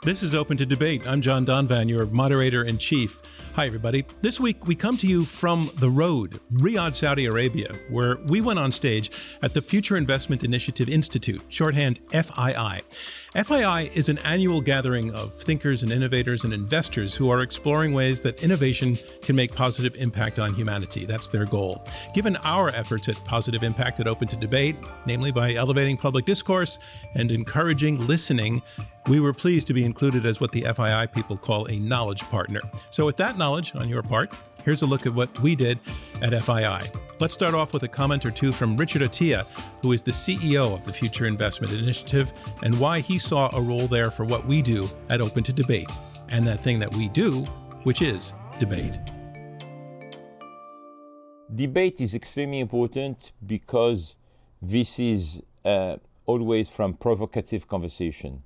This is Open to Debate. I'm John Donvan, your moderator-in-chief. Hi, everybody. This week, we come to you from the road, Riyadh, Saudi Arabia, where we went on stage at the Future Investment Initiative Institute, shorthand FII. FII is an annual gathering of thinkers and innovators and investors who are exploring ways that innovation can make positive impact on humanity. That's their goal. Given our efforts at positive impact at Open to Debate, namely by elevating public discourse and encouraging listening, we were pleased to be included as what the FII people call a knowledge partner. So with that knowledge on your part, here's a look at what we did at FII. Let's start off with a comment or two from Richard Attia, who is the CEO of the Future Investment Initiative, and why he saw a role there for what we do at Open to Debate, and that thing that we do, which is debate. Debate is extremely important because this is always from provocative conversation,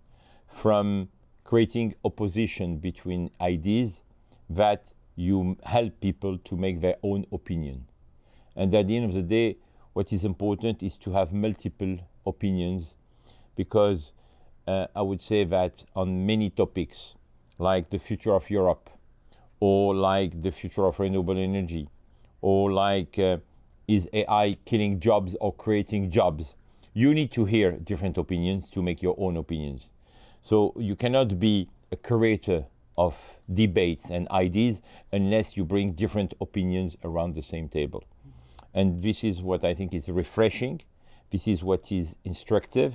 from creating opposition between ideas that you help people to make their own opinion. And at the end of the day, what is important is to have multiple opinions, because I would say that on many topics, like the future of Europe, or like the future of renewable energy, or like is AI killing jobs or creating jobs, you need to hear different opinions to make your own opinions. So you cannot be a curator of debates and ideas unless you bring different opinions around the same table. And this is what I think is refreshing, this is what is instructive,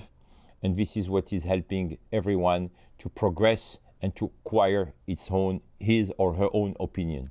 and this is what is helping everyone to progress and to acquire his or her own opinion.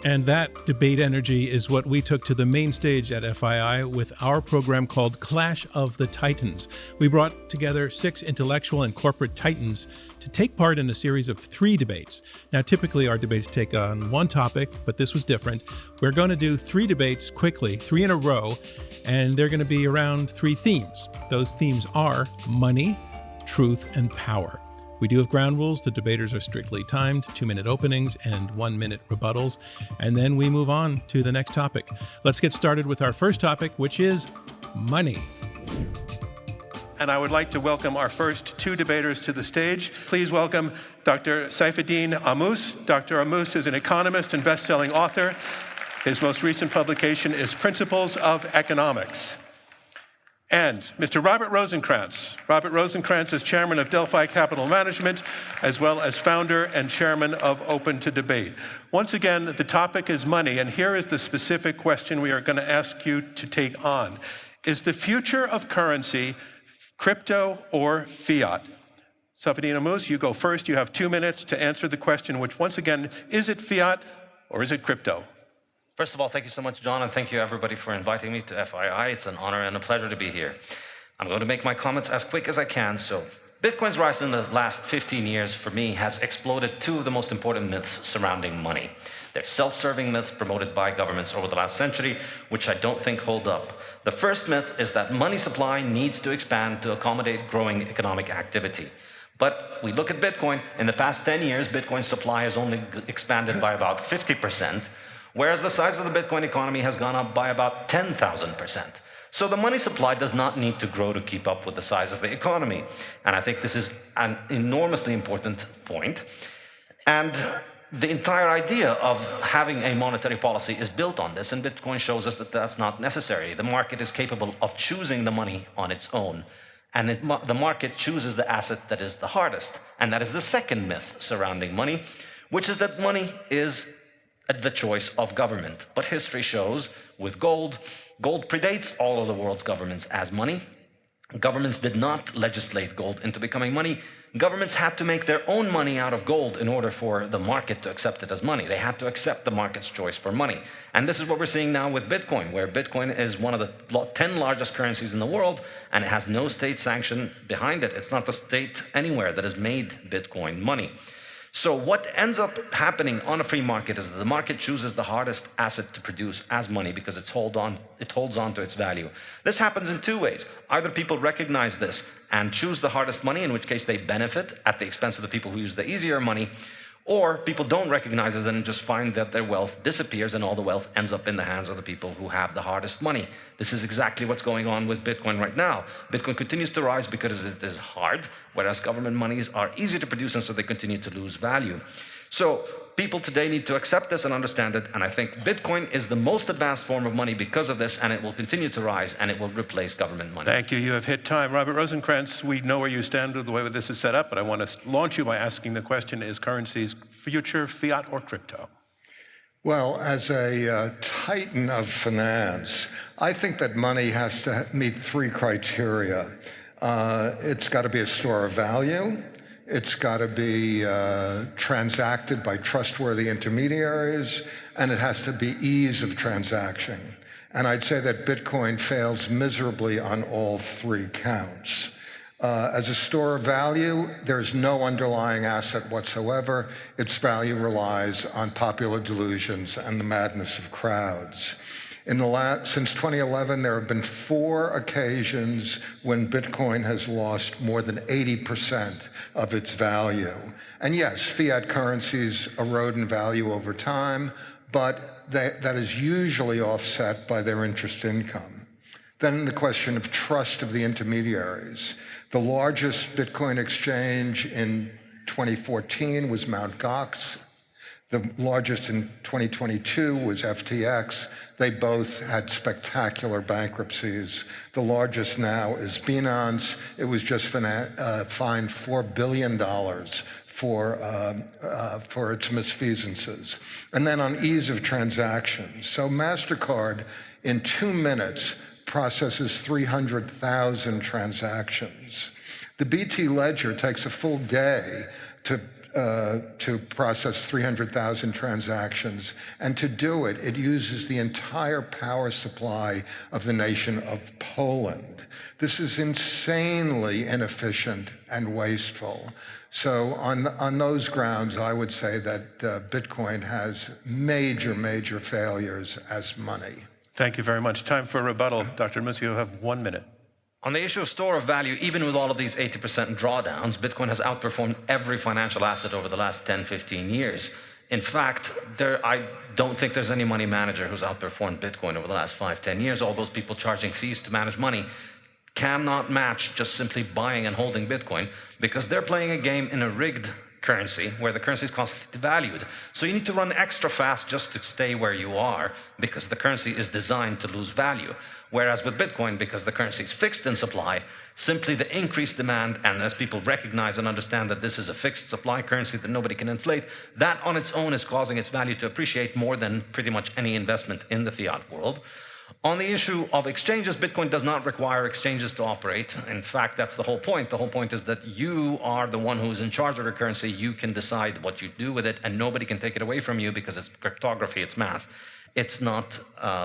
And that debate energy is what we took to the main stage at FII with our program called Clash of the Titans. We brought together 6 intellectual and corporate titans to take part in a series of 3 debates. Now, typically our debates take on one topic, but this was different. We're going to do 3 debates quickly, 3 in a row, and they're going to be around 3 themes. Those themes are money, truth, and power. We do have ground rules. The debaters are strictly timed, 2-minute openings and 1-minute rebuttals. And then we move on to the next topic. Let's get started with our first topic, which is money. And I would like to welcome our first 2 debaters to the stage. Please welcome Dr. Saifuddin Ammous. Dr. Ammous is an economist and best-selling author. His most recent publication is Principles of Economics. And Mr. Robert Rosenkrantz. Robert Rosenkrantz is chairman of Delphi Capital Management, as well as founder and chairman of Open to Debate. Once again, the topic is money, and here is the specific question we are going to ask you to take on. Is the future of currency crypto or fiat? Saifuddin Ammous, you go first. You have 2 minutes to answer the question, which once again, is it fiat or is it crypto? First of all, thank you so much, John, and thank you, everybody, for inviting me to FII. It's an honor and a pleasure to be here. I'm going to make my comments as quick as I can. So, Bitcoin's rise in the last 15 years, for me, has exploded 2 of the most important myths surrounding money. They're self-serving myths promoted by governments over the last century, which I don't think hold up. The first myth is that money supply needs to expand to accommodate growing economic activity. But we look at Bitcoin. In the past 10 years, Bitcoin's supply has only expanded by about 50%. Whereas the size of the Bitcoin economy has gone up by about 10,000%. So the money supply does not need to grow to keep up with the size of the economy. And I think this is an enormously important point. And the entire idea of having a monetary policy is built on this, and Bitcoin shows us that that's not necessary. The market is capable of choosing the money on its own. And the market chooses the asset that is the hardest. And that is the second myth surrounding money, which is that money is the choice of government. But history shows with gold predates all of the world's governments as money. Governments did not legislate gold into becoming money. Governments had to make their own money out of gold in order for the market to accept it as money. They had to accept the market's choice for money. And this is what we're seeing now with Bitcoin, where Bitcoin is one of the 10 largest currencies in the world, and it has no state sanction behind it. It's not the state anywhere that has made Bitcoin money. So what ends up happening on a free market is that the market chooses the hardest asset to produce as money because it holds on to its value. This happens in 2 ways. Either people recognize this and choose the hardest money, in which case they benefit at the expense of the people who use the easier money, Or people don't recognize it and just find that their wealth disappears and all the wealth ends up in the hands of the people who have the hardest money. This is exactly what's going on with Bitcoin right now. Bitcoin continues to rise because it is hard, whereas government monies are easy to produce, and so they continue to lose value. So people today need to accept this and understand it, and I think Bitcoin is the most advanced form of money because of this, and it will continue to rise, and it will replace government money. Thank you. You have hit time. Robert Rosenkranz, we know where you stand with the way this is set up, but I want to launch you by asking the question, is currency's future fiat or crypto? Well, as a titan of finance, I think that money has to meet three criteria. It's got to be a store of value. It's got to be transacted by trustworthy intermediaries, and it has to be ease of transaction. And I'd say that Bitcoin fails miserably on all three counts. As a store of value, there's no underlying asset whatsoever. Its value relies on popular delusions and the madness of crowds. Since 2011, there have been 4 occasions when Bitcoin has lost more than 80% of its value. And yes, fiat currencies erode in value over time, but that is usually offset by their interest income. Then the question of trust of the intermediaries. The largest Bitcoin exchange in 2014 was Mt. Gox. The largest in 2022 was FTX. They both had spectacular bankruptcies. The largest now is Binance. It was just fined $4 billion for its misfeasances. And then on ease of transactions. So MasterCard, in 2 minutes, processes 300,000 transactions. The BT Ledger takes a full day to process 300,000 transactions, and to do it, it uses the entire power supply of the nation of Poland. This is insanely inefficient and wasteful. So on those grounds, I would say that Bitcoin has major, major failures as money. Thank you very much. Time for a rebuttal. Dr. Musio, you have 1 minute. On the issue of store of value, even with all of these 80% drawdowns, Bitcoin has outperformed every financial asset over the last 10, 15 years. In fact, I don't think there's any money manager who's outperformed Bitcoin over the last 5, 10 years. All those people charging fees to manage money cannot match just simply buying and holding Bitcoin, because they're playing a game in a rigged currency where the currency is constantly devalued. So you need to run extra fast just to stay where you are, because the currency is designed to lose value. Whereas with Bitcoin, because the currency is fixed in supply, simply the increased demand, and as people recognize and understand that this is a fixed supply currency that nobody can inflate, that on its own is causing its value to appreciate more than pretty much any investment in the fiat world. On the issue of exchanges, Bitcoin does not require exchanges to operate. In fact, that's the whole point. The whole point is that you are the one who is in charge of your currency. You can decide what you do with it, and nobody can take it away from you, because it's cryptography, it's math. It's not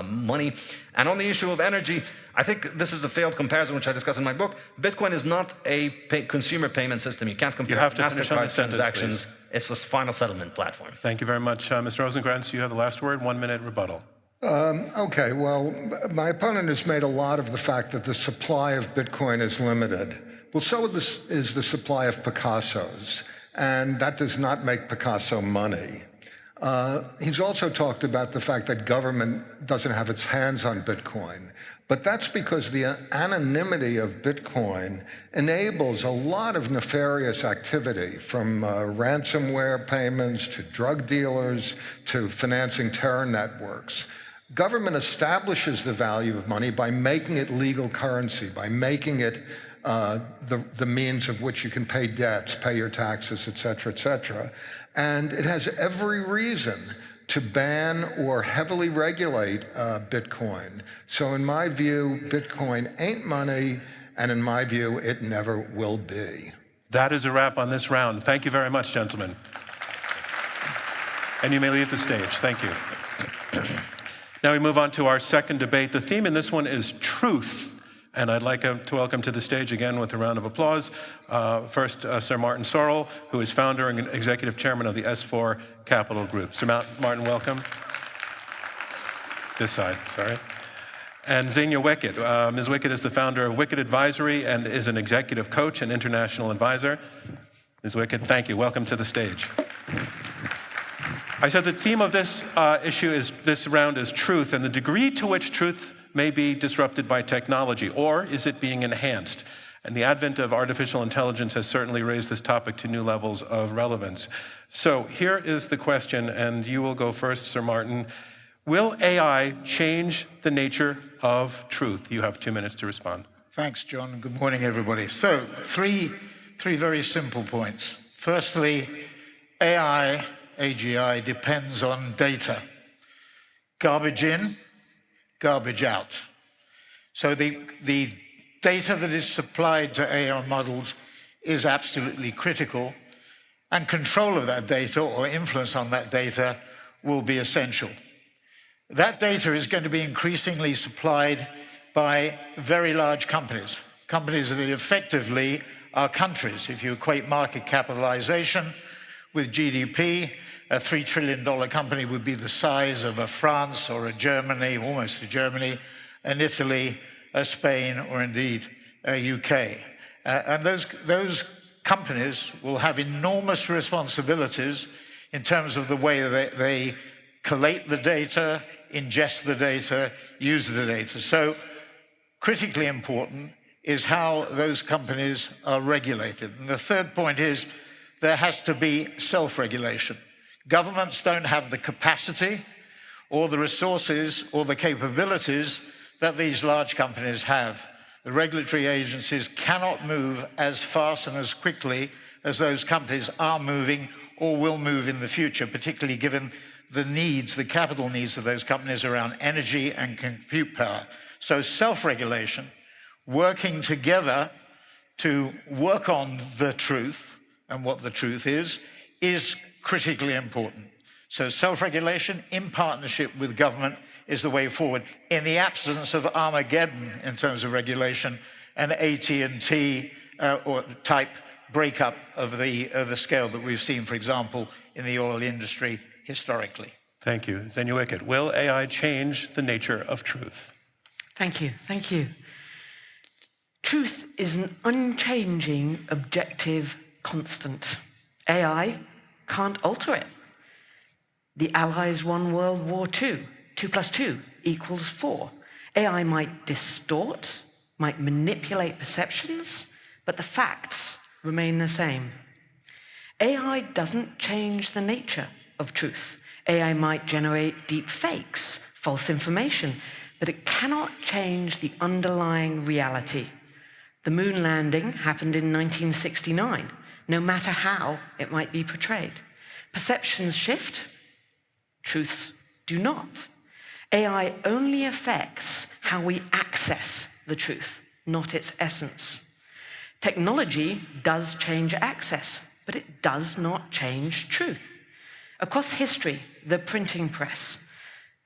money. And on the issue of energy, I think this is a failed comparison, which I discuss in my book. Bitcoin is not a consumer payment system. You can't compare MasterCard transactions. It's a final settlement platform. Thank you very much. Mr. Rosenkranz, you have the last word. 1 minute rebuttal. Okay, well, my opponent has made a lot of the fact that the supply of Bitcoin is limited. Well, so is the supply of Picassos, and that does not make Picasso money. He's also talked about the fact that government doesn't have its hands on Bitcoin, but that's because the anonymity of Bitcoin enables a lot of nefarious activity, from ransomware payments to drug dealers to financing terror networks. Government establishes the value of money by making it legal currency, by making it the means of which you can pay debts, pay your taxes, et cetera, and it has every reason to ban or heavily regulate Bitcoin. So in my view, Bitcoin ain't money, and in my view, it never will be. That is a wrap on this round. Thank you very much, gentlemen. And you may leave the stage. Thank you. Now we move on to our second debate. The theme in this one is truth. And I'd like to welcome to the stage again with a round of applause. First, Sir Martin Sorrell, who is founder and executive chairman of the S4 Capital Group. Sir Martin, welcome. This side, sorry. And Xenia Wickett. Ms. Wickett is the founder of Wickett Advisory and is an executive coach and international advisor. Ms. Wickett, thank you. Welcome to the stage. I said the theme of this this round is truth, and the degree to which truth may be disrupted by technology, or is it being enhanced? And the advent of artificial intelligence has certainly raised this topic to new levels of relevance. So here is the question, and you will go first, Sir Martin. Will AI change the nature of truth? You have 2 minutes to respond. Thanks, John. Good morning, everybody. So, three very simple points. Firstly, AI, AGI, depends on data. Garbage in, garbage out. So the data that is supplied to AI models is absolutely critical, and control of that data or influence on that data will be essential. That data is going to be increasingly supplied by very large companies, companies that effectively are countries. If you equate market capitalization with GDP, a $3 trillion company would be the size of a France or a Germany, almost a Germany, an Italy, a Spain, or indeed a UK. And those companies will have enormous responsibilities in terms of the way that they collate the data, ingest the data, use the data. So critically important is how those companies are regulated. And the third point is there has to be self-regulation. Governments don't have the capacity or the resources or the capabilities that these large companies have. The regulatory agencies cannot move as fast and as quickly as those companies are moving or will move in the future, particularly given the needs, the capital needs of those companies around energy and compute power. So self-regulation, working together to work on the truth and what the truth is critically important. So self-regulation in partnership with government is the way forward. In the absence of Armageddon in terms of regulation and AT&T or type breakup of the scale that we've seen, for example, in the oil industry historically. Thank you. Zenuiket, will AI change the nature of truth? Thank you. Thank you. Truth is an unchanging, objective constant. AI can't alter it. The Allies won World War II. 2 + 2 = 4. AI might distort, might manipulate perceptions, but the facts remain the same. AI doesn't change the nature of truth. AI might generate deep fakes, false information, but it cannot change the underlying reality. The moon landing happened in 1969, no matter how it might be portrayed. Perceptions shift, truths do not. AI only affects how we access the truth, not its essence. Technology does change access, but it does not change truth. Across history, the printing press,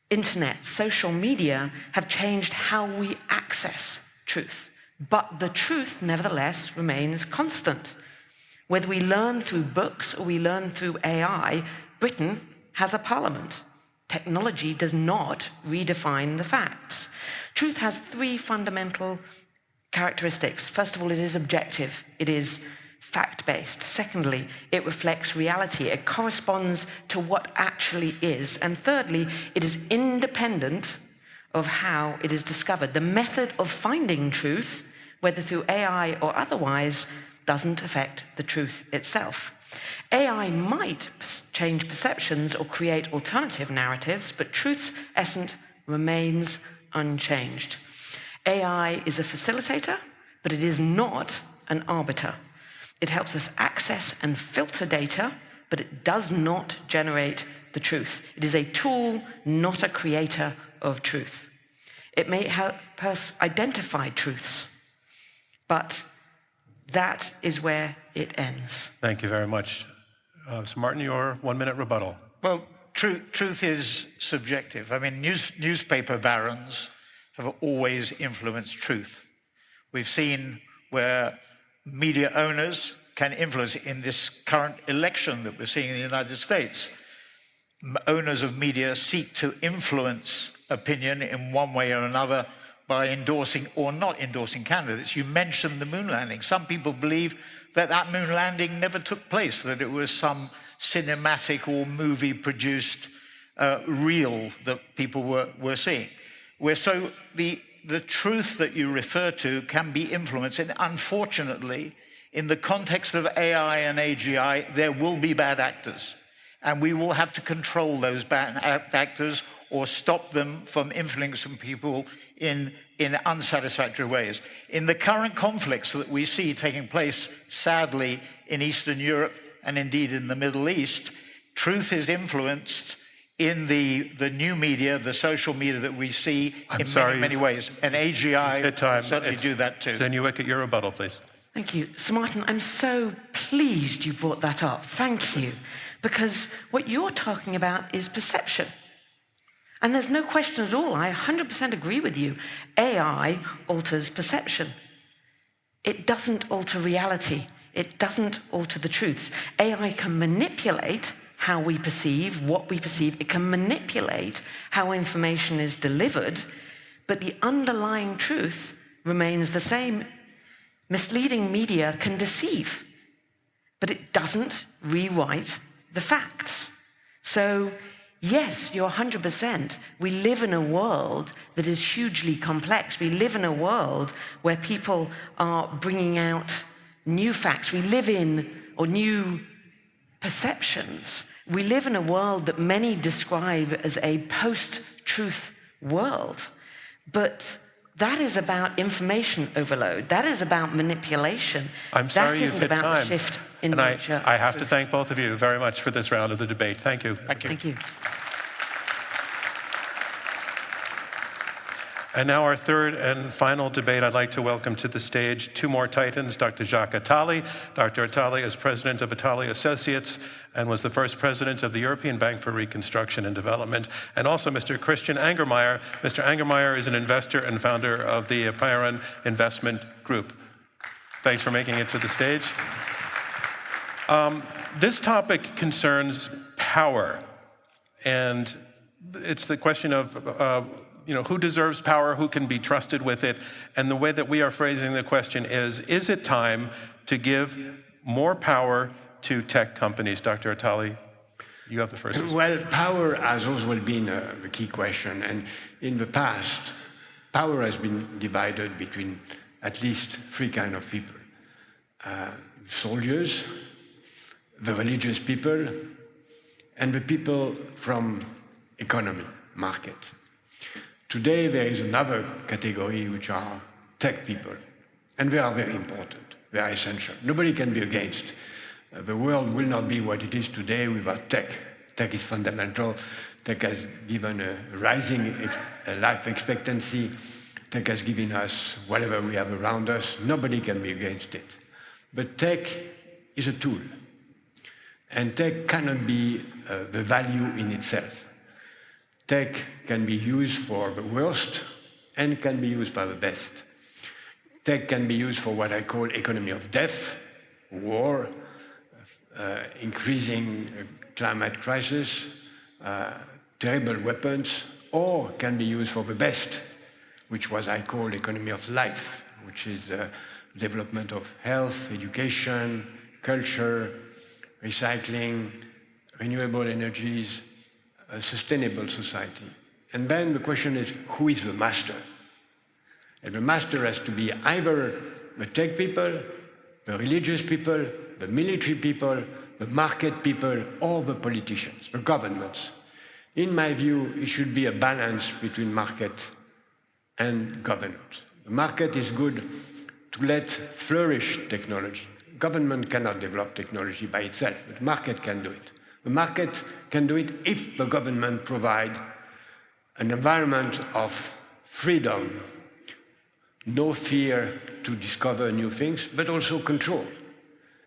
internet, social media have changed how we access truth, but the truth nevertheless remains constant. Whether we learn through books or we learn through AI, Britain has a parliament. Technology does not redefine the facts. Truth has 3 fundamental characteristics. First of all, it is objective. It is fact-based. Secondly, it reflects reality. It corresponds to what actually is. And thirdly, it is independent of how it is discovered. The method of finding truth, whether through AI or otherwise, doesn't affect the truth itself. AI might change perceptions or create alternative narratives, but truth's essence remains unchanged. AI is a facilitator, but it is not an arbiter. It helps us access and filter data, but it does not generate the truth. It is a tool, not a creator of truth. It may help us identify truths, but that is where it ends. Thank you very much. So Martin, your 1-minute rebuttal. Well, truth is subjective. I mean, newspaper barons have always influenced truth. We've seen where media owners can influence in this current election that we're seeing in the United States. Owners of media seek to influence opinion in one way or another by endorsing or not endorsing candidates. You mentioned the moon landing. Some people believe that moon landing never took place, that it was some cinematic or movie-produced reel that people were seeing. So the truth that you refer to can be influenced, and unfortunately, in the context of AI and AGI, there will be bad actors, and we will have to control those bad actors or stop them from influencing people in unsatisfactory ways. In the current conflicts that we see taking place, sadly, in Eastern Europe and indeed in the Middle East, truth is influenced in the new media, the social media that we see many ways. And AGI certainly do that too. Zenuik, at your rebuttal, please. Thank you. Sir Martin, I'm so pleased you brought that up. Thank you. Because what you're talking about is perception. And there's no question at all, I 100% agree with you. AI alters perception. It doesn't alter reality. It doesn't alter the truths. AI can manipulate how we perceive, what we perceive. It can manipulate how information is delivered, but the underlying truth remains the same. Misleading media can deceive, but it doesn't rewrite the facts. So, yes, you're 100%. We live in a world that is hugely complex. We live in a world where people are bringing out new facts. We live in, or new perceptions. We live in a world that many describe as a post-truth world. But that is about information overload. That is about manipulation. I'm sorry you've hit That isn't about time. the shift in and nature. I have to thank both of you very much for this round of the debate. Thank you. Thank you. Thank you. And now our third and final debate, I'd like to welcome to the stage two more titans, Dr. Jacques Attali. Dr. Attali is president of Attali Associates and was the first president of the European Bank for Reconstruction and Development, and also Mr. Christian Angermayer. Mr. Angermayer is an investor and founder of the Payron Investment Group. Thanks for making it to the stage. This topic concerns power, and it's the question of who deserves power, who can be trusted with it, and the way that we are phrasing the question is it time to give more power to tech companies? Dr. Attali, you have the first response. Well, power has always been the key question, and in the past, power has been divided between at least three kinds of people. Soldiers, the religious people, and the people from economy, market. Today, there is another category, which are tech people, and they are very important, they are essential. Nobody can be against. The world will not be what it is today without tech. Tech is fundamental. Tech has given a rising life expectancy. Tech has given us whatever we have around us. Nobody can be against it. But tech is a tool, and tech cannot be the value in itself. Tech can be used for the worst and can be used for the best. Tech can be used for what I call economy of death, war, increasing climate crisis, terrible weapons, or can be used for the best, which was I call economy of life, which is development of health, education, culture, recycling, renewable energies, a sustainable society. And then the question is, who is the master? And the master has to be either the tech people, the religious people, the military people, the market people, or the politicians, the governments. In my view, it should be a balance between market and government. The market is good to let flourish technology. Government cannot develop technology by itself, but market can do it. The market can do it if the government provides an environment of freedom, no fear to discover new things, but also control.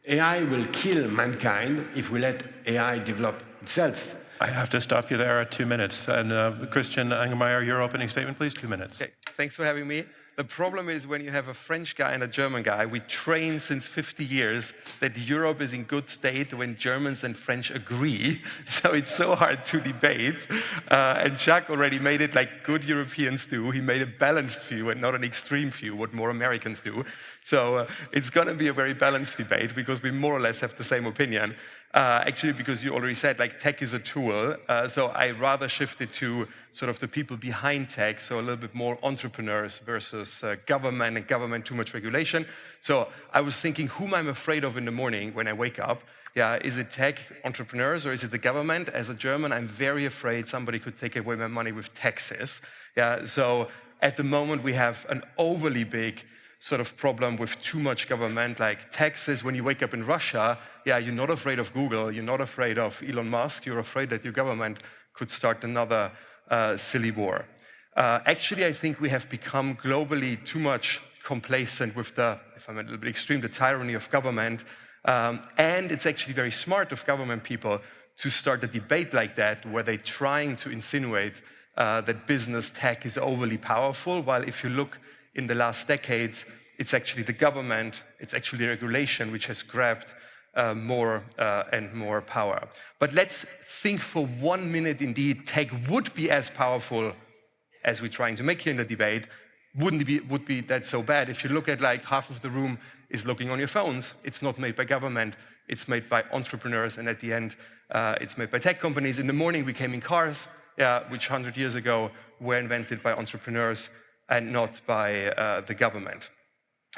AI will kill mankind if we let AI develop itself. I have to stop you there at 2 minutes. And Christian Angermayer, your opening statement, please, 2 minutes. Okay, thanks for having me. The problem is when you have a French guy and a German guy, we train since 50 years that Europe is in good state when Germans and French agree. So it's so hard to debate. And Jacques already made it like good Europeans do. He made a balanced view and not an extreme view, what more Americans do. So it's going to be a very balanced debate because we more or less have the same opinion. Actually, because you already said, like, tech is a tool. So I rather shifted to sort of the people behind tech, so a little bit more entrepreneurs versus government, and government too much regulation. So I was thinking, whom I'm afraid of in the morning when I wake up. Yeah, is it tech entrepreneurs or is it the government? As a German, I'm very afraid somebody could take away my money with taxes. Yeah, so at the moment we have an overly big sort of problem with too much government, like taxes. When you wake up in Russia, yeah, you're not afraid of Google, you're not afraid of Elon Musk, you're afraid that your government could start another silly war. Actually, I think we have become globally too much complacent with the, if I'm a little bit extreme, the tyranny of government. And it's actually very smart of government people to start a debate like that, where they're trying to insinuate that business tech is overly powerful, while if you look in the last decades, it's actually the government, it's actually regulation which has grabbed more and more power. But let's think for 1 minute, indeed, tech would be as powerful as we're trying to make here in the debate. Would be that so bad? If you look at, like, half of the room is looking on your phones, it's not made by government, it's made by entrepreneurs, and at the end, it's made by tech companies. In the morning, we came in cars, which 100 years ago were invented by entrepreneurs and not by the government.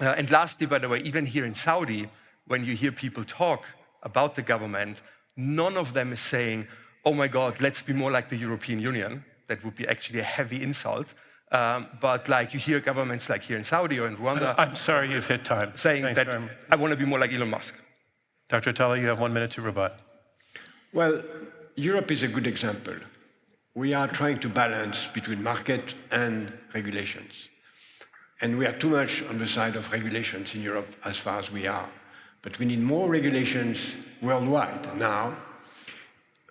And lastly, by the way, even here in Saudi, when you hear people talk about the government, none of them is saying, oh my God, let's be more like the European Union. That would be actually a heavy insult. But like you hear governments like here in Saudi or in Rwanda. I'm sorry, you've hit time. Saying that I want to be more like Elon Musk. Dr. Atala, you have 1 minute to rebut. Well, Europe is a good example. We are trying to balance between market and regulations. And we are too much on the side of regulations in Europe as far as we are. But we need more regulations worldwide. Now,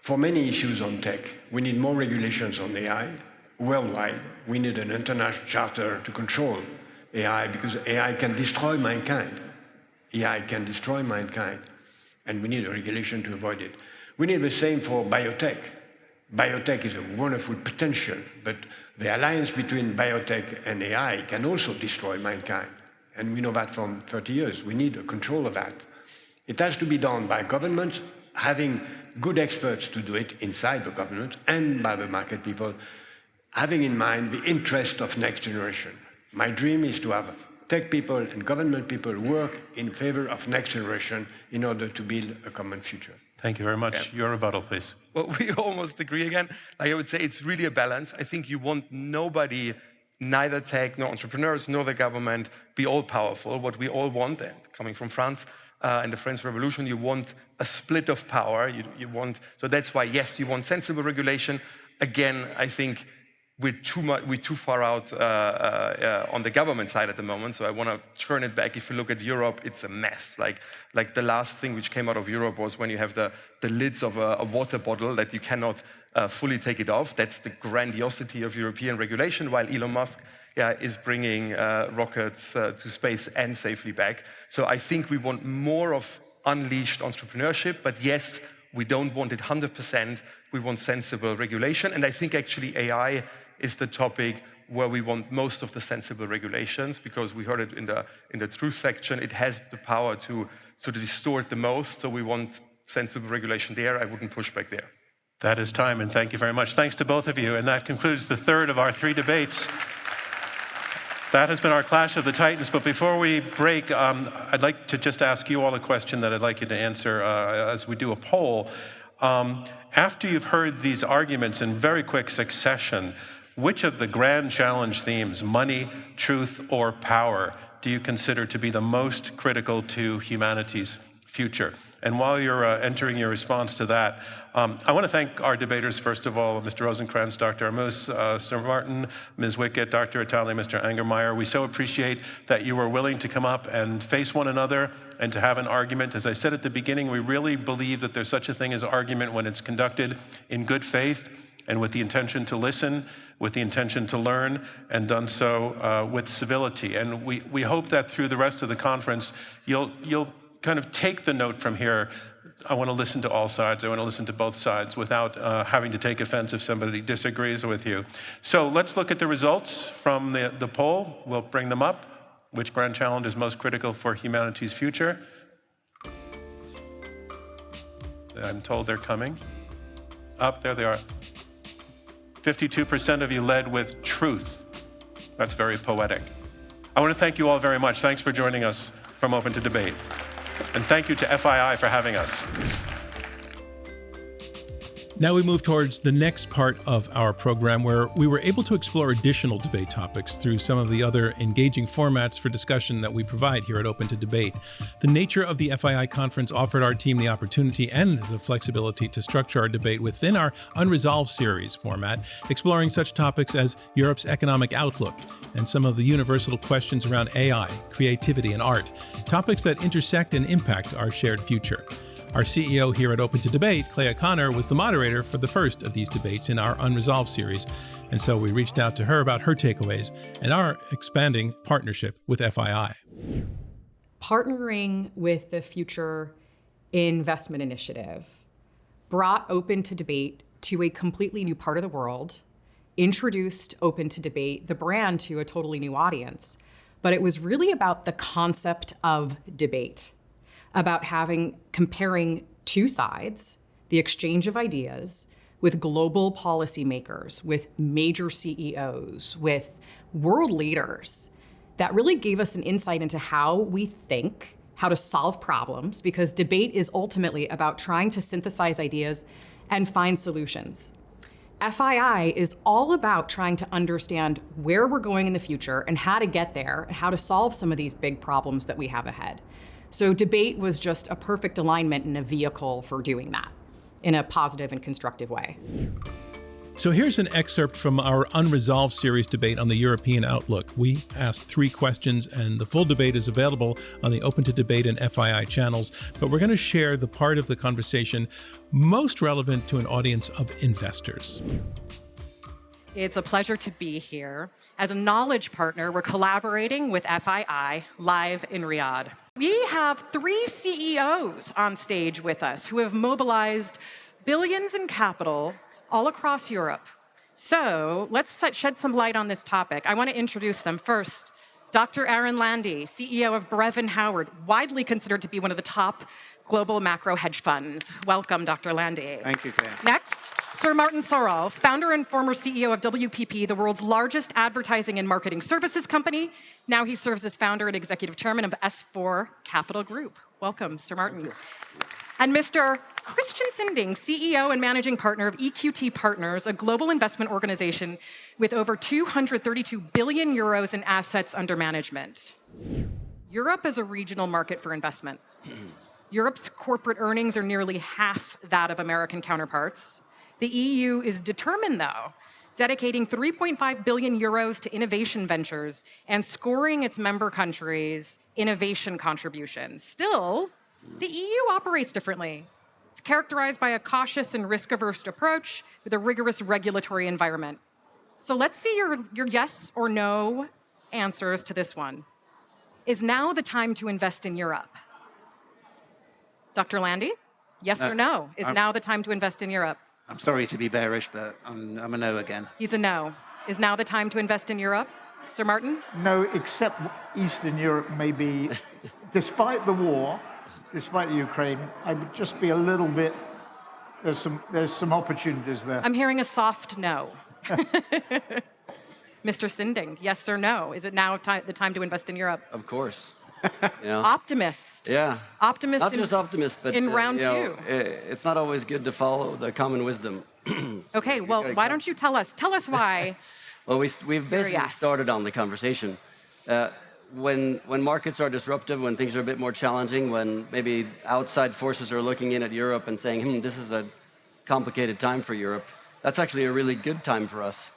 for many issues on tech, we need more regulations on AI. Worldwide, we need an international charter to control AI, because AI can destroy mankind. AI can destroy mankind, and we need a regulation to avoid it. We need the same for biotech. Biotech is a wonderful potential, but the alliance between biotech and AI can also destroy mankind. And we know that from 30 years. We need a control of that. It has to be done by governments, having good experts to do it inside the government, and by the market people, having in mind the interest of next generation. My dream is to have tech people and government people work in favor of next generation in order to build a common future. Thank you very much. Your rebuttal, please. Well, we almost agree again. Like I would say, it's really a balance. I think you want nobody, neither tech, nor entrepreneurs, nor the government, be all powerful. What we all want, and coming from France and the French Revolution, you want a split of power. You want, so that's why, yes, you want sensible regulation. Again, I think we're too far out on the government side at the moment, so I want to turn it back. If you look at Europe, it's a mess. Like the last thing which came out of Europe was when you have the lids of a water bottle that you cannot fully take it off. That's the grandiosity of European regulation, while Elon Musk is bringing rockets to space and safely back. So I think we want more of unleashed entrepreneurship, but yes, we don't want it 100%. We want sensible regulation, and I think actually AI is the topic where we want most of the sensible regulations, because we heard it in the truth section. It has the power to sort of distort the most, so we want sensible regulation there. I wouldn't push back there. That is time, and thank you very much. Thanks to both of you, and that concludes the third of our 3 debates. That has been our Clash of the Titans, but before we break, I'd like to just ask you all a question that I'd like you to answer as we do a poll. After you've heard these arguments in very quick succession, which of the grand challenge themes, money, truth, or power, do you consider to be the most critical to humanity's future? And while you're entering your response to that, I want to thank our debaters, first of all, Mr. Rosenkranz, Dr. Armus, Sir Martin, Ms. Wickett, Dr. Atali, Mr. Angermeyer. We so appreciate that you were willing to come up and face one another and to have an argument. As I said at the beginning, we really believe that there's such a thing as argument when it's conducted in good faith and with the intention to listen, with the intention to learn, and done so with civility. And we hope that through the rest of the conference, you'll kind of take the note from here. I want to listen to all sides. I want to listen to both sides without having to take offense if somebody disagrees with you. So let's look at the results from the poll. We'll bring them up. Which grand challenge is most critical for humanity's future? I'm told they're coming. Up there they are. 52% of you led with truth. That's very poetic. I want to thank you all very much. Thanks for joining us from Open to Debate. And thank you to FII for having us. Now we move towards the next part of our program, where we were able to explore additional debate topics through some of the other engaging formats for discussion that we provide here at Open to Debate. The nature of the FII conference offered our team the opportunity and the flexibility to structure our debate within our Unresolved series format, exploring such topics as Europe's economic outlook and some of the universal questions around AI, creativity, and art, topics that intersect and impact our shared future. Our CEO here at Open to Debate, Clay O'Connor, was the moderator for the first of these debates in our Unresolved series, and so we reached out to her about her takeaways and our expanding partnership with FII. Partnering with the Future Investment Initiative brought Open to Debate to a completely new part of the world, introduced Open to Debate, the brand, to a totally new audience. But it was really about the concept of debate, about comparing two sides, the exchange of ideas with global policymakers, with major CEOs, with world leaders, that really gave us an insight into how we think, how to solve problems, because debate is ultimately about trying to synthesize ideas and find solutions. FII is all about trying to understand where we're going in the future and how to get there, and how to solve some of these big problems that we have ahead. So debate was just a perfect alignment and a vehicle for doing that in a positive and constructive way. So here's an excerpt from our Unresolved series debate on the European outlook. We asked 3 questions, and the full debate is available on the Open to Debate and FII channels, but we're going to share the part of the conversation most relevant to an audience of investors. It's a pleasure to be here. As a knowledge partner, we're collaborating with FII live in Riyadh. We have 3 CEOs on stage with us who have mobilized billions in capital all across Europe. So let's shed some light on this topic. I want to introduce them. First, Dr. Aaron Landy, CEO of Brevin Howard, widely considered to be one of the top global macro hedge funds. Welcome, Dr. Landy. Thank you, Claire. Next, Sir Martin Sorrell, founder and former CEO of WPP, the world's largest advertising and marketing services company. Now he serves as founder and executive chairman of S4 Capital Group. Welcome, Sir Martin. And Mr. Christian Sinding, CEO and managing partner of EQT Partners, a global investment organization with over 232 billion euros in assets under management. Europe is a regional market for investment. Europe's corporate earnings are nearly half that of American counterparts. The EU is determined, though, dedicating 3.5 billion euros to innovation ventures and scoring its member countries' innovation contributions. Still, the EU operates differently. It's characterized by a cautious and risk-averse approach with a rigorous regulatory environment. So let's see your yes or no answers to this one. Is now the time to invest in Europe? Dr. Landy, yes or no? Is now the time to invest in Europe? I'm sorry to be bearish, but I'm a no again. He's a no. Is now the time to invest in Europe? Sir Martin? No, except Eastern Europe may be, despite the war, despite the Ukraine, I would just be a little bit, there's some opportunities there. I'm hearing a soft no. Mr. Sinding, yes or no? Is it now the time to invest in Europe? Of course. Optimist. Yeah. Optimist. Not just optimist, but in round 2. It's not always good to follow the common wisdom. Okay, well, why don't you tell us why? Well, we've basically started on the conversation. When markets are disruptive, when things are a bit more challenging, when maybe outside forces are looking in at Europe and saying, this is a complicated time for Europe, that's actually a really good time for us.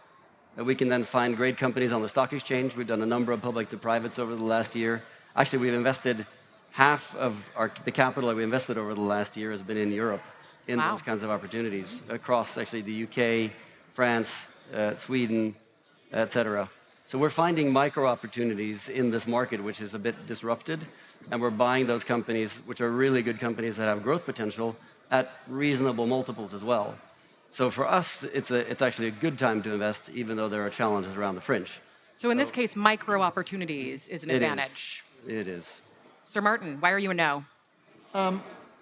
We can then find great companies on the stock exchange. We've done a number of public to privates over the last year. Actually, we've invested half of the capital that we invested over the last year has been in Europe in those kinds of opportunities across actually the UK, France, Sweden, etc. So we're finding micro opportunities in this market, which is a bit disrupted, and we're buying those companies, which are really good companies that have growth potential, at reasonable multiples as well. So for us, it's actually a good time to invest, even though there are challenges around the fringe. So in this case, micro opportunities is an advantage. It is. Sir Martin, why are you a no?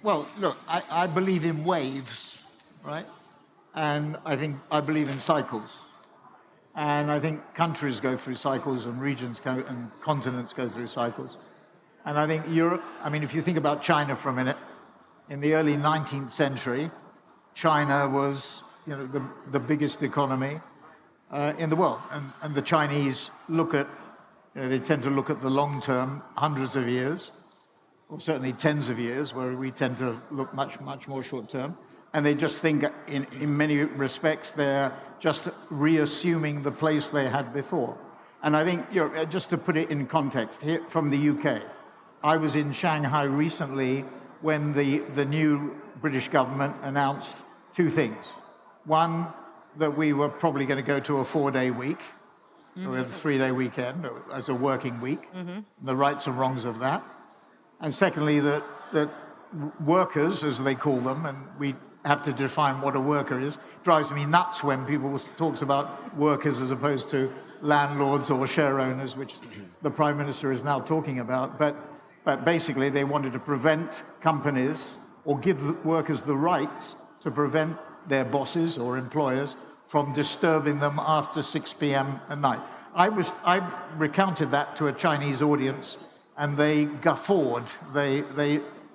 Well, look, I believe in waves, right? And I believe in cycles. And I think countries go through cycles and regions and continents go through cycles. And I think Europe, I mean, if you think about China for a minute, in the early 19th century, China was, you know, the biggest economy in the world. And the Chinese look at, you know, they tend to look at the long term, hundreds of years, or certainly tens of years, where we tend to look much, much more short term. And they just think, in many respects, they're just reassuming the place they had before. And I think, you know, just to put it in context, here from the UK, I was in Shanghai recently when the new British government announced two things. One, that we were probably going to go to a 4-day week, or a 3-day weekend as a working week, the rights and wrongs of that. And secondly, that workers, as they call them, and we have to define what a worker is, drives me nuts when people talks about workers as opposed to landlords or share owners, which the Prime Minister is now talking about. But basically, they wanted to prevent companies or give workers the rights to prevent their bosses or employers from disturbing them after 6 p.m. at night. I recounted that to a Chinese audience, and they guffawed.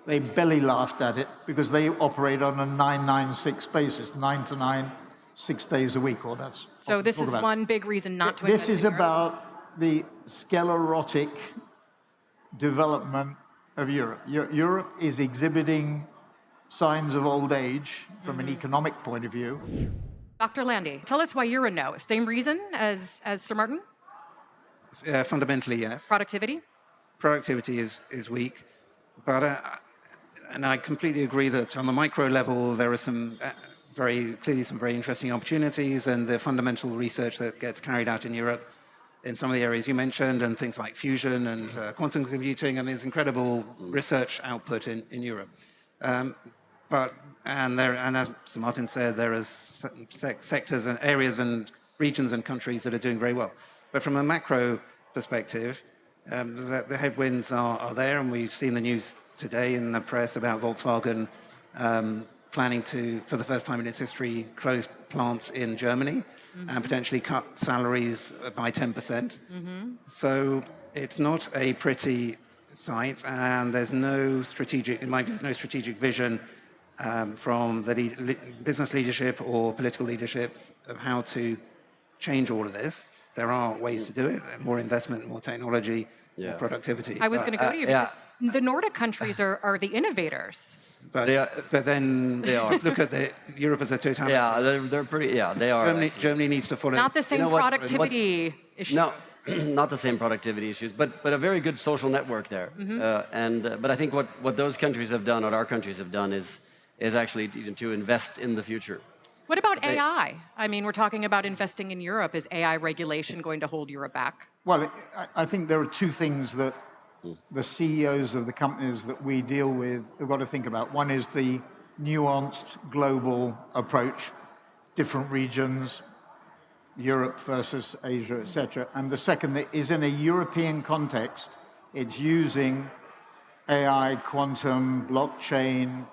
They belly laughed at it because they operate on a 9-9-6 basis, 9 to 9, 6 days a week. Or that's so. This is one big reason not to. This is about the sclerotic development of Europe. Europe is exhibiting signs of old age from an economic point of view. Dr. Landy, tell us why you're a no. Same reason as Sir Martin? Fundamentally, yes. Productivity? Productivity is weak. But, and I completely agree that on the micro level, there are some very interesting opportunities, and the fundamental research that gets carried out in Europe in some of the areas you mentioned, and things like fusion and quantum computing, and there's incredible research output in Europe. And as Sir Martin said, there are sectors and areas and regions and countries that are doing very well. But from a macro perspective, the headwinds are there, and we've seen the news today in the press about Volkswagen planning to, for the first time in its history, close plants in Germany and potentially cut salaries by 10%. So it's not a pretty sight, and there's no strategic, in my view, there's no strategic vision from the business leadership or political leadership of how to change all of this. There are ways to do it: more investment, more technology, more productivity. I was going to go to you because the Nordic countries are the innovators. But then they are. Look at Europe as a totality. Yeah, they're pretty. Yeah, they are. Germany needs to follow. Not the same productivity issue. No, not the same productivity issues, but a very good social network there. But I think what those countries have done, what our countries have done, is actually to invest in the future. What about AI? I mean, we're talking about investing in Europe. Is AI regulation going to hold Europe back? Well, I think there are two things that the CEOs of the companies that we deal with have got to think about. One is the nuanced global approach, different regions, Europe versus Asia, etc. And the second is in a European context, it's using AI, quantum, blockchain,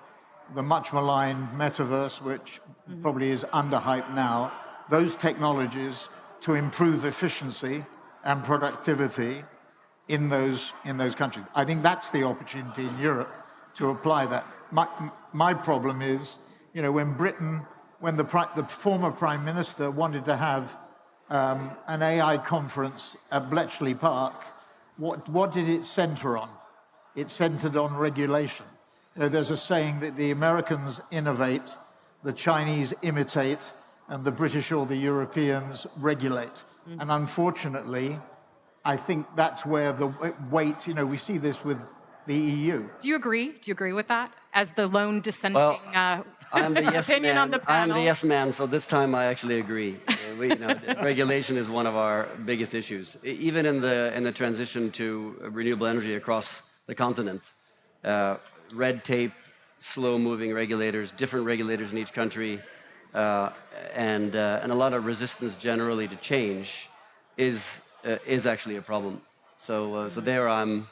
the much maligned metaverse, which probably is underhyped now, those technologies to improve efficiency and productivity in those countries. I think that's the opportunity in Europe to apply that. My problem is, you know, when the former Prime Minister wanted to have an AI conference at Bletchley Park, what did it center on? It centered on regulation. You know, there's a saying that the Americans innovate, the Chinese imitate, and the British or the Europeans regulate. And unfortunately, I think that's where the weight, you know, we see this with the EU. Do you agree? Do you agree with that? As the lone dissenting I'm the yes opinion man. on the panel? I'm the yes man, so this time I actually agree. Regulation is one of our biggest issues. Even in the transition to renewable energy across the continent, red tape, slow-moving regulators, different regulators in each country, and a lot of resistance generally to change is actually a problem. So there I'm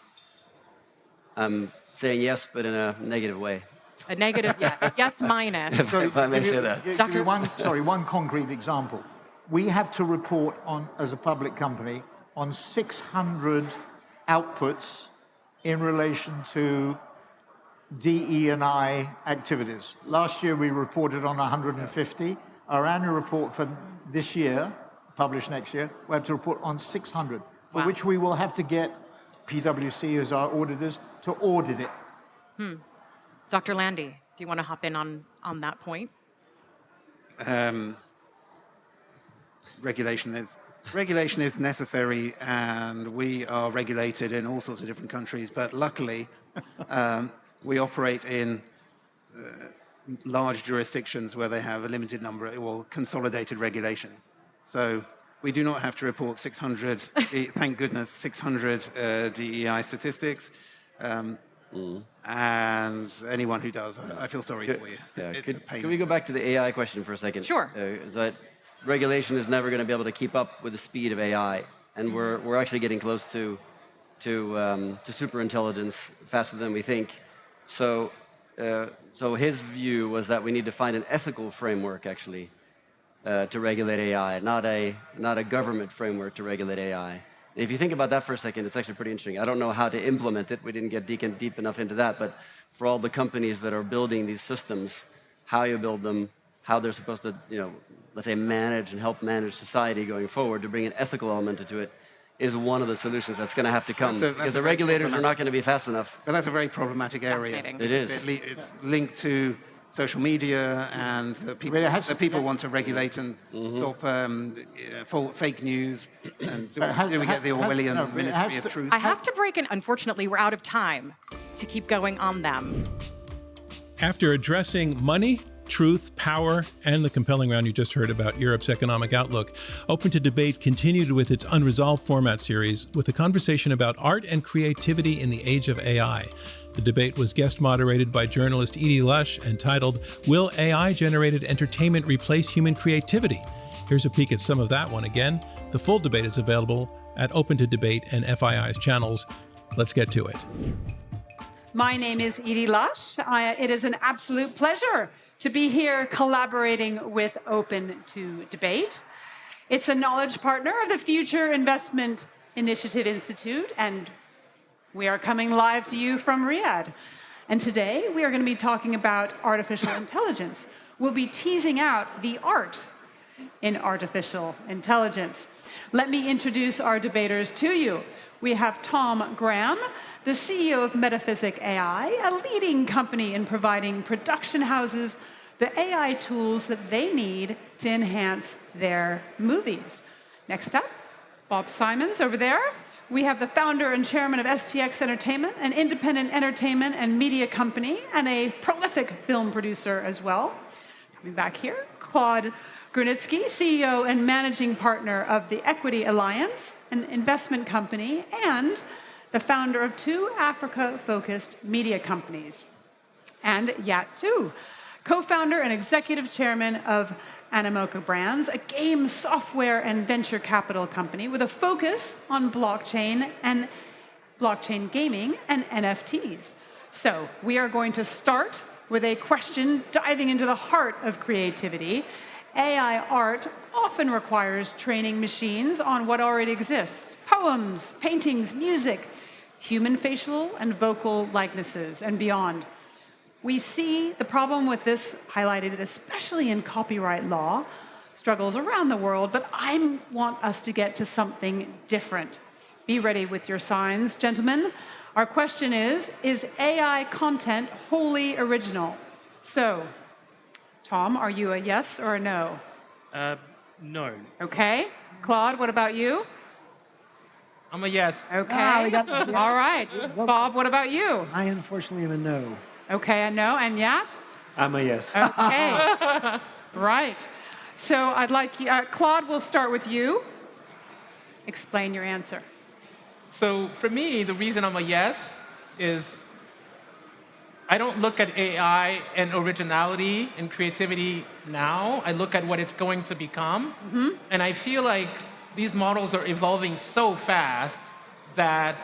saying yes, but in a negative way. A negative yes. Yes minus. If I may say that. Dr. One concrete example. We have to report on, as a public company, on 600 outputs in relation to DE&I activities. Last year we reported on 150. Our annual report for this year, published next year, we have to report on 600, for which we will have to get PwC as our auditors to audit it. Dr. Landy, do you want to hop in on that point? Regulation is necessary, and we are regulated in all sorts of different countries, but luckily we operate in large jurisdictions where they have a limited number or consolidated regulation. So we do not have to report 600, thank goodness, 600 DEI statistics. And anyone who does, I feel sorry for you. Yeah. Can we go back to the AI question for a second? Sure. Is that regulation is never going to be able to keep up with the speed of AI, and we're actually getting close to super intelligence faster than we think. So his view was that we need to find an ethical framework actually to regulate AI, not a government framework to regulate AI. If you think about that for a second, it's actually pretty interesting. I don't know how to implement it. We didn't get deep enough into that, but for all the companies that are building these systems, how you build them, how they're supposed to, let's say, manage and help manage society going forward, to bring an ethical element into it, is one of the solutions that's going to have to come, because the regulators are not going to be fast enough. But that's a very problematic area. It is. It's linked to social media, and people want to regulate and stop fake news. And do we get the Orwellian Ministry of Truth? I have to break in. Unfortunately, we're out of time to keep going on them. After addressing money, truth, power, and the compelling round you just heard about Europe's economic outlook, Open to Debate continued with its Unresolved format series with a conversation about art and creativity in the age of AI. The debate was guest moderated by journalist Edie Lush and titled, "Will AI-Generated Entertainment Replace Human Creativity?" Here's a peek at some of that one again. The full debate is available at Open to Debate and FII's channels. Let's get to it. My name is Edie Lush. It is an absolute pleasure to be here collaborating with Open to Debate. It's a knowledge partner of the Future Investment Initiative Institute, and we are coming live to you from Riyadh. And today we are going to be talking about artificial intelligence. We'll be teasing out the art in artificial intelligence. Let me introduce our debaters to you. We have Tom Graham, the CEO of Metaphysic AI, a leading company in providing production houses the AI tools that they need to enhance their movies. Next up, Bob Simons over there. We have the founder and chairman of STX Entertainment, an independent entertainment and media company, and a prolific film producer as well. Coming back here, Claude Grunitzky, CEO and managing partner of the Equity Alliance, an investment company, and the founder of 2 Africa-focused media companies. And Yat Su, co-founder and executive chairman of Animoca Brands, a game software and venture capital company with a focus on blockchain gaming and NFTs. So we are going to start with a question diving into the heart of creativity. AI art often requires training machines on what already exists: poems, paintings, music, human facial and vocal likenesses, and beyond. We see the problem with this highlighted, especially in copyright law, struggles around the world, but I want us to get to something different. Be ready with your signs, gentlemen. Our question is AI content wholly original? So, Tom, are you a yes or a no? No. Okay. Claude, what about you? I'm a yes. Okay. All right. Bob, what about you? I unfortunately am a no. Okay, a no. And Yat? I'm a yes. Okay. Right. So I'd like Claude, we'll start with you. Explain your answer. So for me, the reason I'm a yes is I don't look at AI and originality and creativity now. I look at what it's going to become. And I feel like these models are evolving so fast that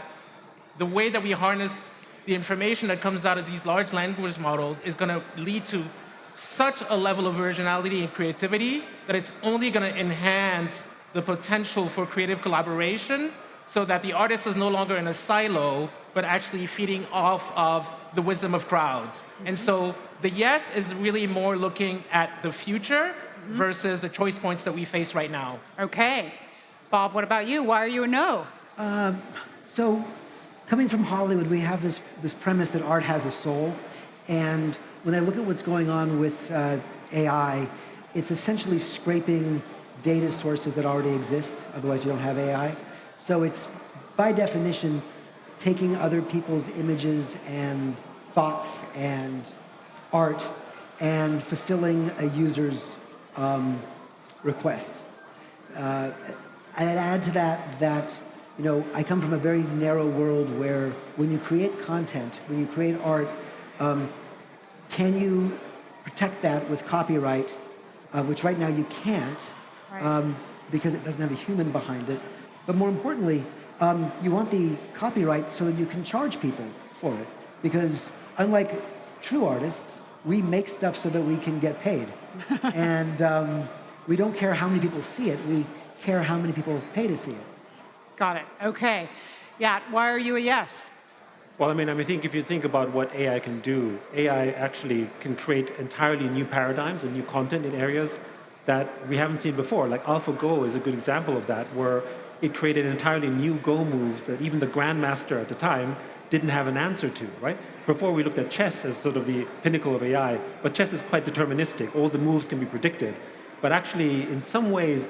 the way that we harness the information that comes out of these large language models is going to lead to such a level of originality and creativity that it's only going to enhance the potential for creative collaboration, so that the artist is no longer in a silo, but actually feeding off of the wisdom of crowds. And so the yes is really more looking at the future versus the choice points that we face right now. Okay. Bob, what about you? Why are you a no? So coming from Hollywood, we have this premise that art has a soul. And when I look at what's going on with AI, it's essentially scraping data sources that already exist. Otherwise, you don't have AI. So it's, by definition, taking other people's images and thoughts and art and fulfilling a user's request. I'd add to that, I come from a very narrow world where when you create content, when you create art, can you protect that with copyright, which right now you can't, because it doesn't have a human behind it. But more importantly, you want the copyright so that you can charge people for it. Because unlike true artists, we make stuff so that we can get paid. And we don't care how many people see it, we care how many people pay to see it. Got it. Okay. Yat, why are you a yes? Well, I think if you think about what AI can do, AI actually can create entirely new paradigms and new content in areas that we haven't seen before. Like AlphaGo is a good example of that, where it created entirely new Go moves that even the grandmaster at the time didn't have an answer to, right? Before we looked at chess as sort of the pinnacle of AI, but chess is quite deterministic. All the moves can be predicted. But actually, in some ways,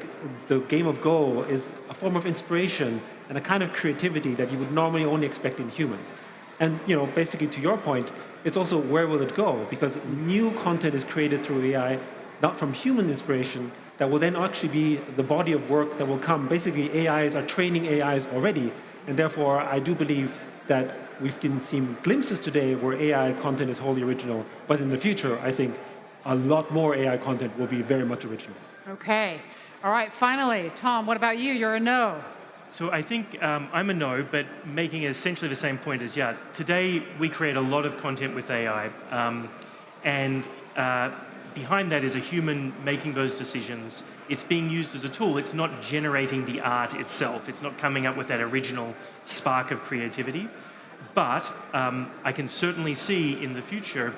the game of Go is a form of inspiration and a kind of creativity that you would normally only expect in humans. And basically to your point, it's also where will it go? Because new content is created through AI, not from human inspiration, that will then actually be the body of work that will come. Basically, AIs are training AIs already, and therefore I do believe that we've seen glimpses today where AI content is wholly original, but in the future, I think a lot more AI content will be very much original. Okay. All right, finally, Tom, what about you? You're a no. So I think I'm a no, but making essentially the same point as Yat. Today, we create a lot of content with AI, and behind that is a human making those decisions. It's being used as a tool. It's not generating the art itself. It's not coming up with that original spark of creativity. But I can certainly see in the future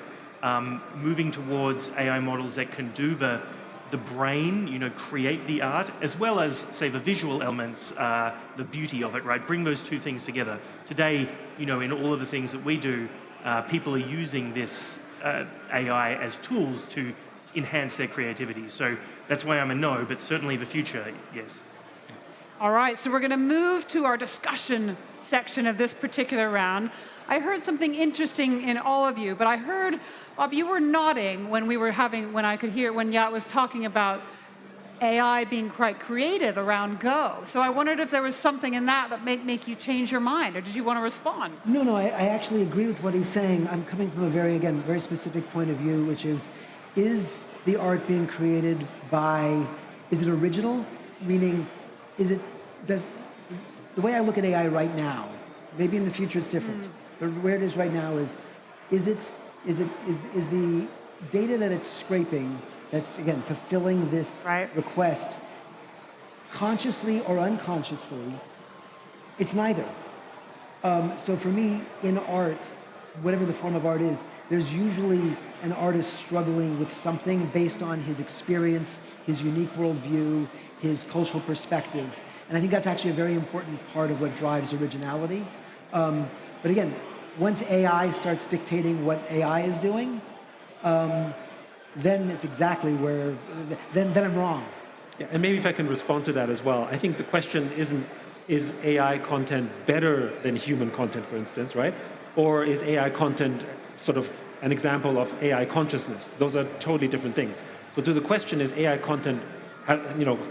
moving towards AI models that can do the brain, create the art, as well as, say, the visual elements, the beauty of it, right? Bring those two things together. Today, in all of the things that we do, people are using this AI as tools to enhance their creativity. So that's why I'm a no, but certainly the future, yes. All right, so we're going to move to our discussion section of this particular round. I heard something interesting in all of you, but I heard, Bob, you were nodding when I could hear when Yat was talking about AI being quite creative around Go. So I wondered if there was something in that may make you change your mind, or did you want to respond? No, I actually agree with what he's saying. I'm coming from a very specific point of view, which is the art being created is it original? Meaning, is it, the way I look at AI right now, maybe in the future it's different, but where it is right now is the data that it's scraping, that's, again, fulfilling this request, consciously or unconsciously, it's neither. So for me, in art, whatever the form of art is, there's usually an artist struggling with something based on his experience, his unique worldview, his cultural perspective. And I think that's actually a very important part of what drives originality. But again, once AI starts dictating what AI is doing, then it's exactly where, then I'm wrong. Yeah, and maybe if I can respond to that as well. I think the question isn't, is AI content better than human content, for instance, right? Or is AI content sort of an example of AI consciousness? Those are totally different things. So to the question, is AI content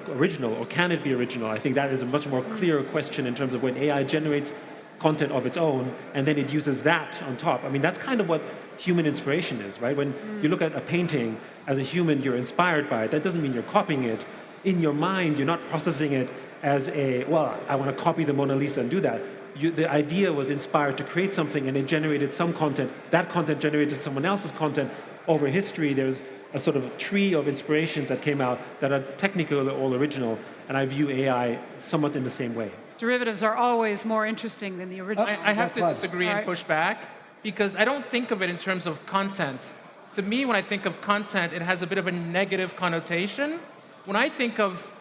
original, or can it be original? I think that is a much more clear question in terms of when AI generates content of its own, and then it uses that on top. I mean, that's kind of what human inspiration is, right? When you look at a painting, as a human, you're inspired by it. That doesn't mean you're copying it. In your mind, you're not processing it as I want to copy the Mona Lisa and do that. the idea was inspired to create something, and it generated some content. That content generated someone else's content. Over history, there's a sort of a tree of inspirations that came out that are technically all original, and I view AI somewhat in the same way. Derivatives are always more interesting than the original. I have to disagree and push back, because I don't think of it in terms of content. To me, when I think of content, it has a bit of a negative connotation. When I think of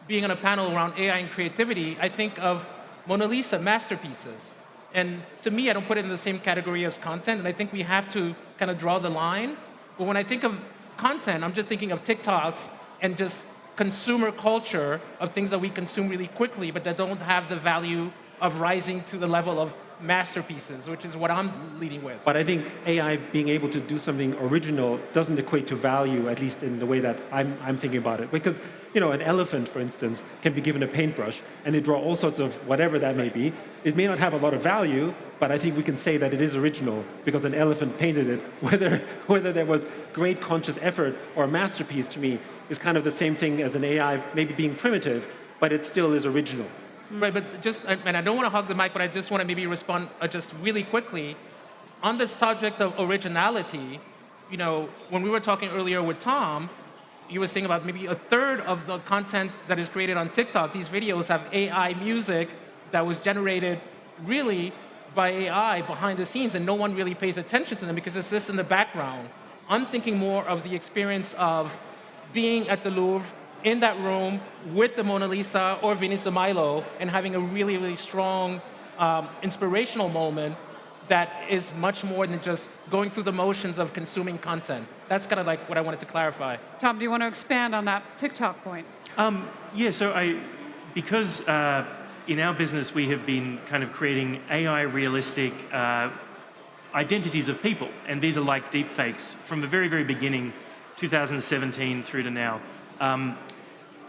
being on a panel around AI and creativity, I think of Mona Lisa masterpieces. And to me, I don't put it in the same category as content, and I think we have to kind of draw the line. But when I think of content, I'm just thinking of TikToks and just consumer culture of things that we consume really quickly, but that don't have the value of rising to the level of masterpieces, which is what I'm leading with. But I think AI being able to do something original doesn't equate to value, at least in the way that I'm thinking about it. Because, you know, an elephant, for instance, can be given a paintbrush and they draw all sorts of whatever that may be. It may not have a lot of value, but I think we can say that it is original because an elephant painted it. Whether there was great conscious effort or a masterpiece, to me, is kind of the same thing as an AI maybe being primitive, but it still is original. Right, but just, and I don't want to hog the mic, but I just want to maybe respond just really quickly. On this subject of originality, you know, when we were talking earlier with Tom, you were saying about maybe a third of the content that is created on TikTok, these videos have AI music that was generated really by AI behind the scenes, and no one really pays attention to them because it's just in the background. I'm thinking more of the experience of being at the Louvre, in that room with the Mona Lisa or Venus de Milo and having a really, really strong inspirational moment that is much more than just going through the motions of consuming content. That's kind of like what I wanted to clarify. Tom, do you want to expand on that TikTok point? Yeah, so because in our business we have been kind of creating AI realistic identities of people, and these are like deep fakes from the very, very beginning, 2017 through to now.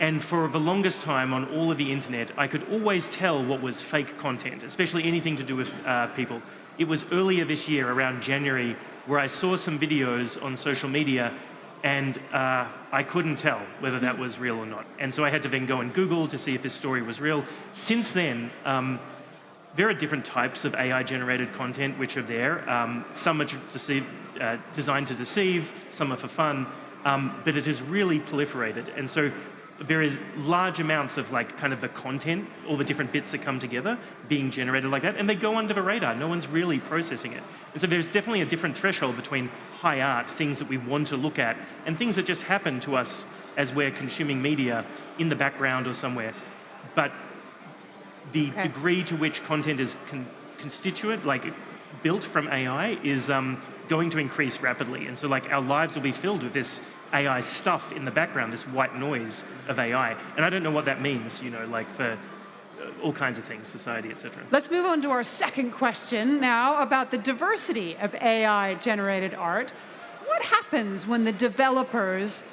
And for the longest time on all of the internet, I could always tell what was fake content, especially anything to do with people. It was earlier this year, around January, where I saw some videos on social media and I couldn't tell whether that was real or not. And so I had to then go and Google to see if this story was real. Since then, there are different types of AI-generated content which are there. Some are designed to deceive, some are for fun. But it has really proliferated. And so there is large amounts of like kind of the content, all the different bits that come together being generated like that, and they go under the radar. No one's really processing it. And so there's definitely a different threshold between high art, things that we want to look at, and things that just happen to us as we're consuming media in the background or somewhere. But the degree to which content is constituent, like built from AI, is going to increase rapidly. And so like our lives will be filled with this AI stuff in the background, this white noise of AI. And I don't know what that means, you know, like for all kinds of things, society, etc. Let's move on to our second question now about the diversity of AI-generated art. What happens when the developers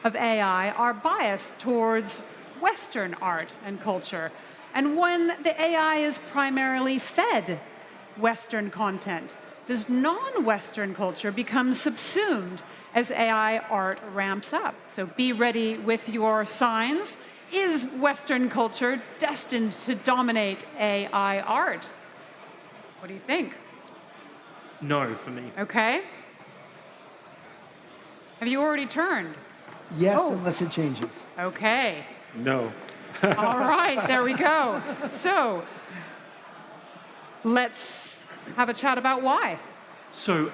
of AI are biased towards Western art and culture? And when the AI is primarily fed Western content? Does non-Western culture become subsumed as AI art ramps up? So be ready with your signs. Is Western culture destined to dominate AI art? What do you think? No, for me. Okay. Have you already turned? Yes, unless it changes. Okay. No. All right, there we go. So let's have a chat about why. So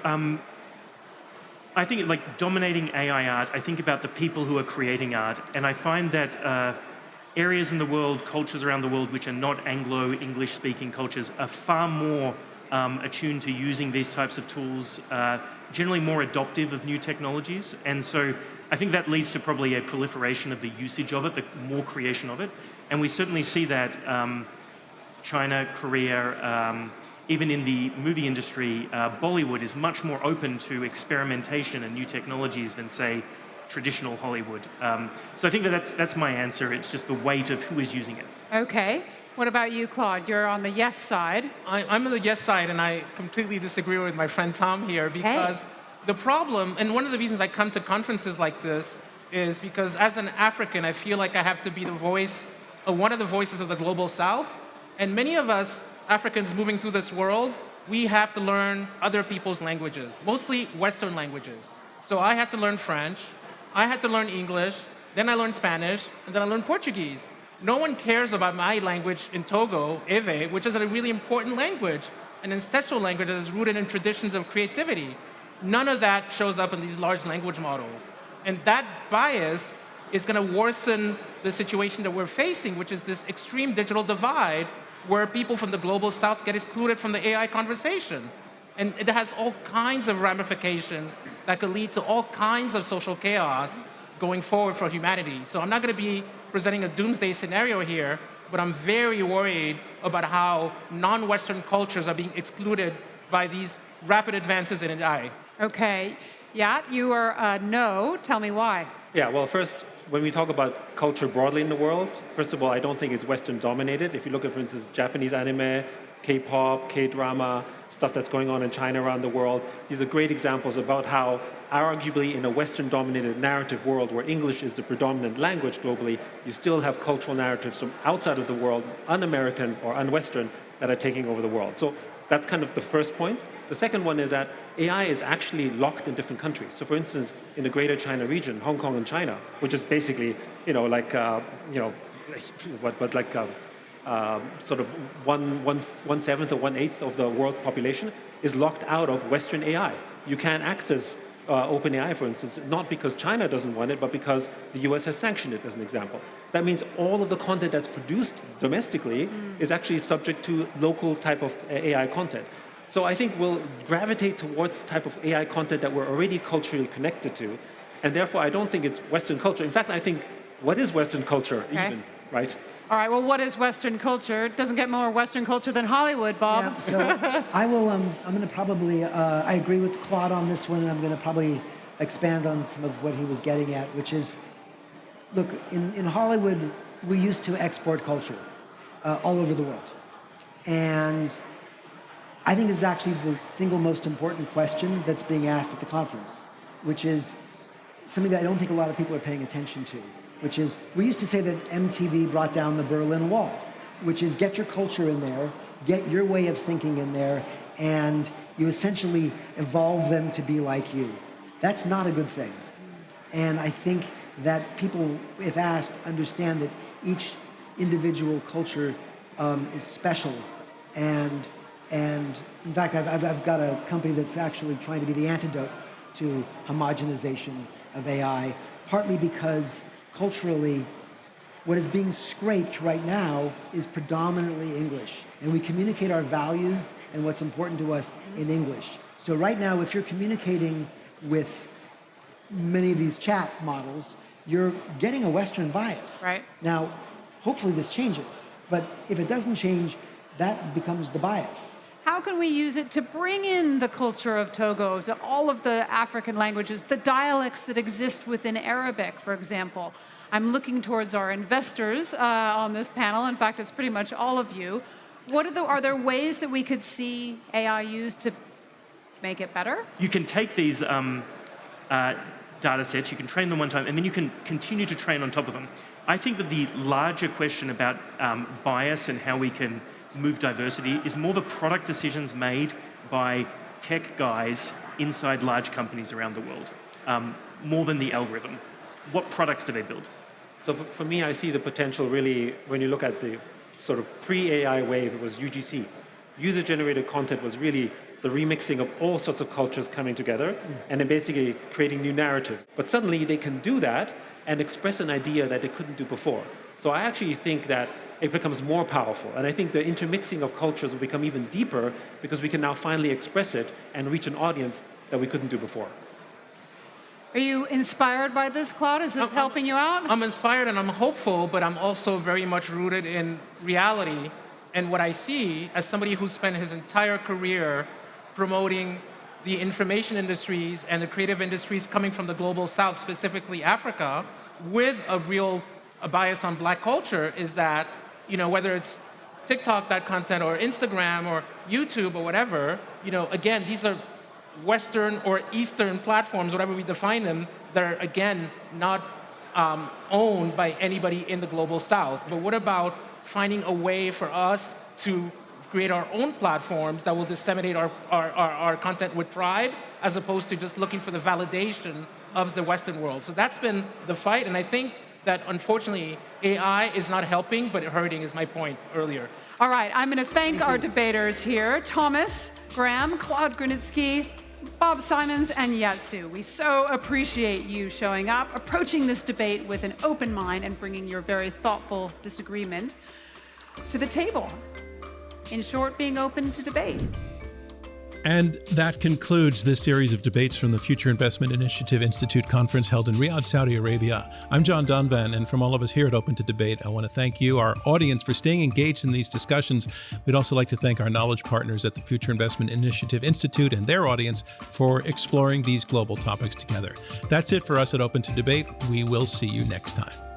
I think like dominating AI art, I think about the people who are creating art, and I find that areas in the world, cultures around the world which are not Anglo-English speaking cultures are far more attuned to using these types of tools, generally more adoptive of new technologies. And so I think that leads to probably a proliferation of the usage of it, the more creation of it. And we certainly see that China, Korea, even in the movie industry, Bollywood is much more open to experimentation and new technologies than, say, traditional Hollywood. So I think that's my answer. It's just the weight of who is using it. Okay. What about you, Claude? You're on the yes side. I'm on the yes side, and I completely disagree with my friend Tom here because the problem, and one of the reasons I come to conferences like this is because as an African, I feel like I have to be the voice, one of the voices of the global South. And many of us Africans moving through this world, we have to learn other people's languages, mostly Western languages. So I had to learn French, I had to learn English, then I learned Spanish, and then I learned Portuguese. No one cares about my language in Togo, Ewe, which is a really important language, an ancestral language that is rooted in traditions of creativity. None of that shows up in these large language models. And that bias is going to worsen the situation that we're facing, which is this extreme digital divide where people from the global south get excluded from the AI conversation. And it has all kinds of ramifications that could lead to all kinds of social chaos going forward for humanity. So I'm not going to be presenting a doomsday scenario here, but I'm very worried about how non-Western cultures are being excluded by these rapid advances in AI. Okay. Yat, you are no. Tell me why. Yeah, well, first, when we talk about culture broadly in the world, first of all, I don't think it's Western dominated. If you look at, for instance, Japanese anime, K-pop, K-drama, stuff that's going on in China around the world, these are great examples about how, arguably in a Western-dominated narrative world where English is the predominant language globally, you still have cultural narratives from outside of the world, un-American or un-Western, that are taking over the world. So that's kind of the first point. The second one is that AI is actually locked in different countries. So for instance, in the greater China region, Hong Kong and China, which is basically, sort of one seventh or 1/8 of the world population is locked out of Western AI. You can't access OpenAI, for instance, not because China doesn't want it, but because the US has sanctioned it, as an example. That means all of the content that's produced domestically is actually subject to local type of AI content. So I think we'll gravitate towards the type of AI content that we're already culturally connected to, and therefore I don't think it's Western culture. In fact, I think, what is Western culture even, right? All right, well, what is Western culture? It doesn't get more Western culture than Hollywood, Bob. Yeah, so I will, I'm going to probably, I agree with Claude on this one, and I'm going to probably expand on some of what he was getting at, which is, look, in Hollywood, we used to export culture all over the world. And I think this is actually the single most important question that's being asked at the conference, which is something that I don't think a lot of people are paying attention to, which is, we used to say that MTV brought down the Berlin Wall, which is get your culture in there, get your way of thinking in there, and you essentially evolve them to be like you. That's not a good thing. And I think that people, if asked, understand that each individual culture is special. And in fact, I've got a company that's actually trying to be the antidote to homogenization of AI, partly because culturally, what is being scraped right now is predominantly English. And we communicate our values and what's important to us in English. So right now, if you're communicating with many of these chat models, you're getting a Western bias. Right. Now, hopefully this changes. But if it doesn't change, that becomes the bias. How can we use it to bring in the culture of Togo, to all of the African languages, the dialects that exist within Arabic, for example? I'm looking towards our investors on this panel. In fact, it's pretty much all of you. Are there ways that we could see AI used to make it better? You can take these data sets, you can train them one time, and then you can continue to train on top of them. I think that the larger question about bias and how we can move diversity is more the product decisions made by tech guys inside large companies around the world, more than the algorithm. What products do they build? So for me, I see the potential really, when you look at the sort of pre-AI wave, it was UGC. User-generated content was really the remixing of all sorts of cultures coming together and then basically creating new narratives. But suddenly they can do that and express an idea that they couldn't do before. So I actually think that it becomes more powerful. And I think the intermixing of cultures will become even deeper because we can now finally express it and reach an audience that we couldn't do before. Are you inspired by this, Claude? Is this helping you out? I'm inspired and I'm hopeful, but I'm also very much rooted in reality and what I see as somebody who spent his entire career promoting the information industries and the creative industries coming from the global south, specifically Africa, with a bias on black culture, is that, whether it's TikTok, that content, or Instagram, or YouTube, or whatever, again, these are Western or Eastern platforms, whatever we define them, that are, again, not owned by anybody in the global south. But what about finding a way for us to create our own platforms that will disseminate our content with pride, as opposed to just looking for the validation of the Western world. So that's been the fight, and I think that unfortunately AI is not helping, but hurting is my point earlier. All right, I'm going to thank our debaters here, Thomas, Graham, Claude Grunitzky, Bob Simons, and Yatsu. We so appreciate you showing up, approaching this debate with an open mind, and bringing your very thoughtful disagreement to the table. In short, being open to debate. And that concludes this series of debates from the Future Investment Initiative Institute conference held in Riyadh, Saudi Arabia. I'm John Donvan, and from all of us here at Open to Debate, I want to thank you, our audience, for staying engaged in these discussions. We'd also like to thank our knowledge partners at the Future Investment Initiative Institute and their audience for exploring these global topics together. That's it for us at Open to Debate. We will see you next time.